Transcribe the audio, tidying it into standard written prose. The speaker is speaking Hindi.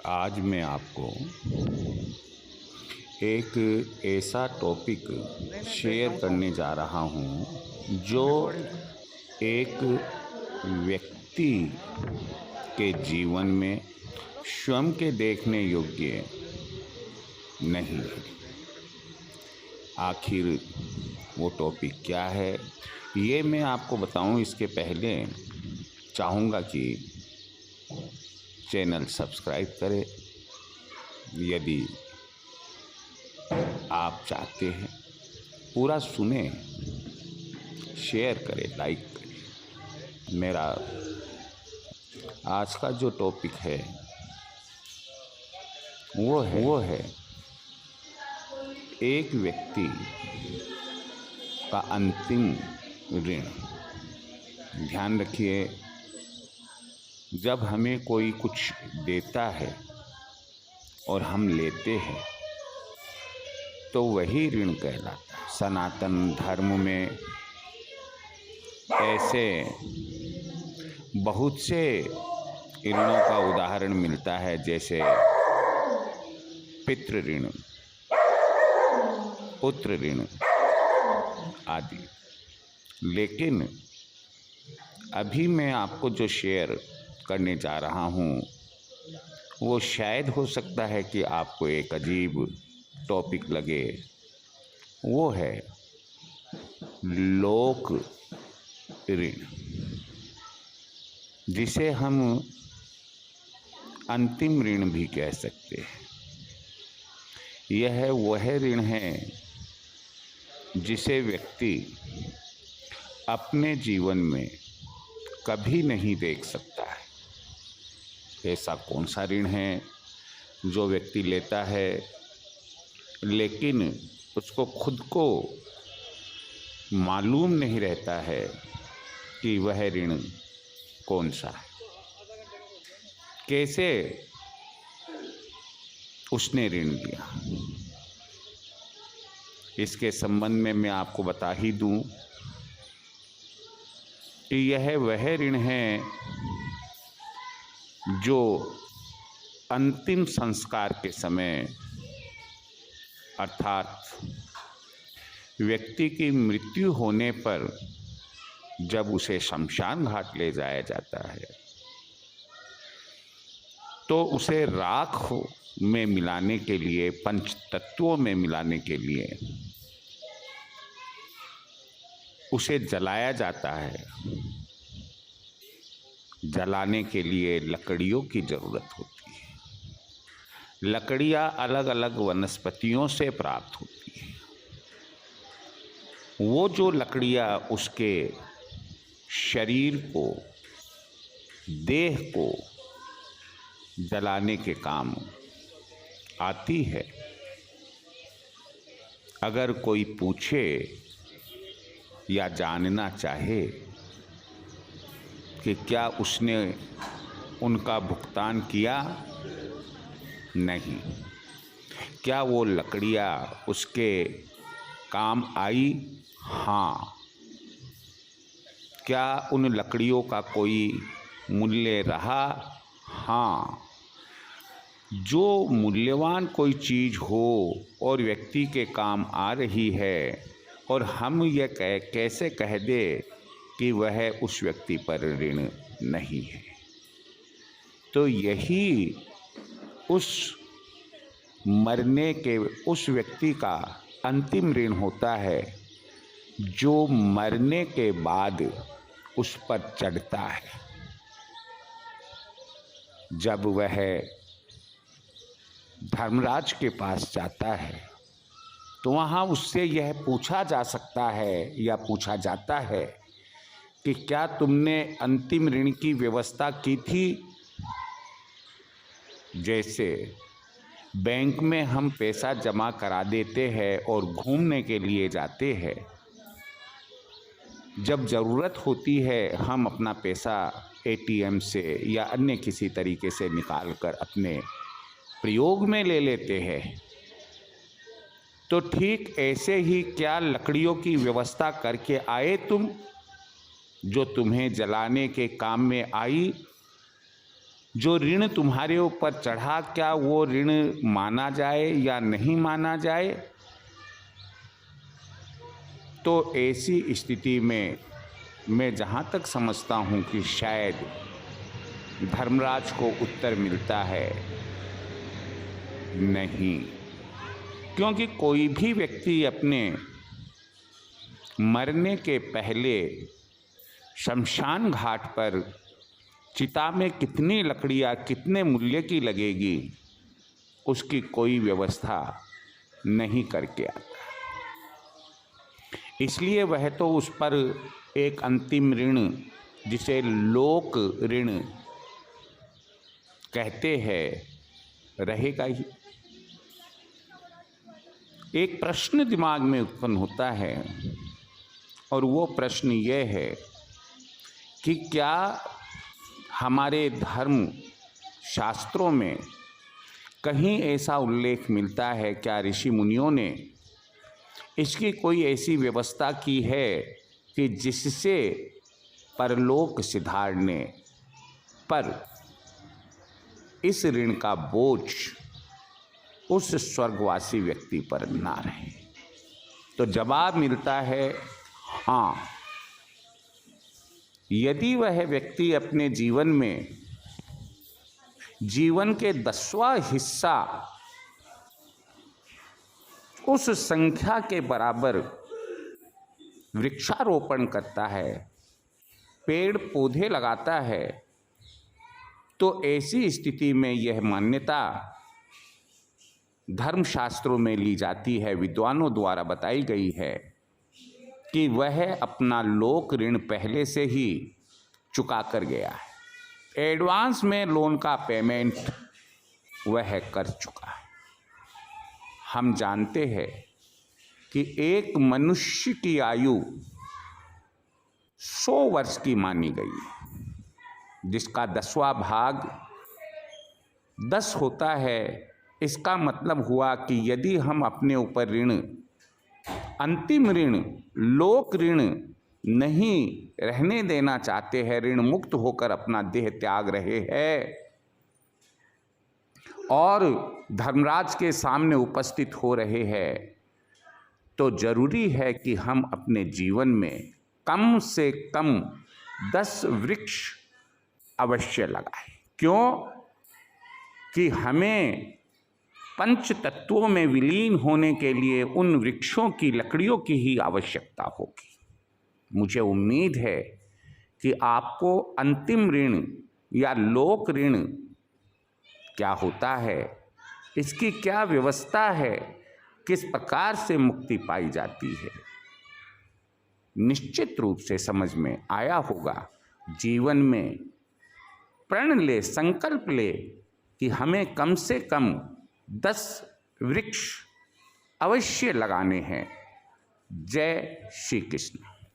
आज मैं आपको एक ऐसा टॉपिक शेयर करने जा रहा हूँ जो एक व्यक्ति के जीवन में स्वयं के देखने योग्य नहीं है। आखिर वो टॉपिक क्या है ये मैं आपको बताऊं, इसके पहले चाहूँगा कि चैनल सब्सक्राइब करें यदि आप चाहते हैं, पूरा सुने, शेयर करें, लाइक करें। मेरा आज का जो टॉपिक है वो है एक व्यक्ति का अंतिम ऋण। ध्यान रखिए, जब हमें कोई कुछ देता है और हम लेते हैं तो वही ऋण कहलाता है। सनातन धर्म में ऐसे बहुत से ऋणों का उदाहरण मिलता है, जैसे पितृ ऋण, पुत्र ऋण आदि। लेकिन अभी मैं आपको जो शेयर करने जा रहा हूँ वो शायद हो सकता है कि आपको एक अजीब टॉपिक लगे। वो है लोक ऋण, जिसे हम अंतिम ऋण भी कह सकते हैं। यह वह ऋण है जिसे व्यक्ति अपने जीवन में कभी नहीं देख सकता है। ऐसा कौन सा ऋण है जो व्यक्ति लेता है लेकिन उसको खुद को मालूम नहीं रहता है कि वह ऋण कौन सा है, कैसे उसने ऋण लिया। इसके संबंध में मैं आपको बता ही दूं कि यह वह ऋण है जो अंतिम संस्कार के समय, अर्थात व्यक्ति की मृत्यु होने पर जब उसे शमशान घाट ले जाया जाता है तो उसे राख में मिलाने के लिए, पंच तत्वों में मिलाने के लिए उसे जलाया जाता है। जलाने के लिए लकड़ियों की ज़रूरत होती है। लकड़ियाँ अलग अलग वनस्पतियों से प्राप्त होती हैं। वो जो लकड़ियाँ उसके शरीर को, देह को जलाने के काम आती है। अगर कोई पूछे या जानना चाहे कि क्या उसने उनका भुगतान किया, नहीं। क्या वो लकड़ियाँ उसके काम आई? हाँ। क्या उन लकड़ियों का कोई मूल्य रहा? हाँ। जो मूल्यवान कोई चीज़ हो और व्यक्ति के काम आ रही है और हम यह कैसे कह दे कि वह उस व्यक्ति पर ऋण नहीं है, तो यही उस मरने के उस व्यक्ति का अंतिम ऋण होता है जो मरने के बाद उस पर चढ़ता है। जब वह धर्मराज के पास जाता है तो वहाँ उससे यह पूछा जा सकता है या पूछा जाता है कि क्या तुमने अंतिम ऋण की व्यवस्था की थी? जैसे बैंक में हम पैसा जमा करा देते हैं और घूमने के लिए जाते हैं। जब ज़रूरत होती है हम अपना पैसा एटीएम से या अन्य किसी तरीके से निकाल कर अपने प्रयोग में ले लेते हैं। तो ठीक ऐसे ही क्या लकड़ियों की व्यवस्था करके आए तुम, जो तुम्हें जलाने के काम में आई? जो ऋण तुम्हारे ऊपर चढ़ा, क्या वो ऋण माना जाए या नहीं माना जाए? तो ऐसी स्थिति में मैं जहाँ तक समझता हूँ कि शायद धर्मराज को उत्तर मिलता है नहीं, क्योंकि कोई भी व्यक्ति अपने मरने के पहले शमशान घाट पर चिता में कितनी लकड़ियाँ कितने मूल्य की लगेगी, उसकी कोई व्यवस्था नहीं करके आता। इसलिए वह तो उस पर एक अंतिम ऋण, जिसे लोक ऋण कहते हैं, रहेगा ही। एक प्रश्न दिमाग में उत्पन्न होता है और वो प्रश्न ये है कि क्या हमारे धर्म शास्त्रों में कहीं ऐसा उल्लेख मिलता है, क्या ऋषि मुनियों ने इसकी कोई ऐसी व्यवस्था की है कि जिससे परलोक सिधारने पर इस ऋण का बोझ उस स्वर्गवासी व्यक्ति पर ना रहे? तो जवाब मिलता है हाँ। यदि वह व्यक्ति अपने जीवन में जीवन के 10वां हिस्सा उस संख्या के बराबर वृक्षारोपण करता है, पेड़ पौधे लगाता है, तो ऐसी स्थिति में यह मान्यता धर्मशास्त्रों में ली जाती है, विद्वानों द्वारा बताई गई है कि वह अपना लोक ऋण पहले से ही चुका कर गया है। एडवांस में लोन का पेमेंट वह कर चुका है। हम जानते हैं कि एक मनुष्य की आयु 100 वर्ष की मानी गई है, जिसका 10वां भाग 10 होता है। इसका मतलब हुआ कि यदि हम अपने ऊपर ऋण, अंतिम ऋण, लोक ऋण नहीं रहने देना चाहते हैं, ऋण मुक्त होकर अपना देह त्याग रहे हैं और धर्मराज के सामने उपस्थित हो रहे हैं, तो जरूरी है कि हम अपने जीवन में कम से कम 10 वृक्ष अवश्य लगाएं। क्यों? कि हमें पंच तत्वों में विलीन होने के लिए उन वृक्षों की लकड़ियों की ही आवश्यकता होगी। मुझे उम्मीद है कि आपको अंतिम ऋण या लोक ऋण क्या होता है, इसकी क्या व्यवस्था है, किस प्रकार से मुक्ति पाई जाती है, निश्चित रूप से समझ में आया होगा। जीवन में प्रण ले, संकल्प ले कि हमें कम से कम 10 वृक्ष अवश्य लगाने हैं। जय श्री कृष्ण।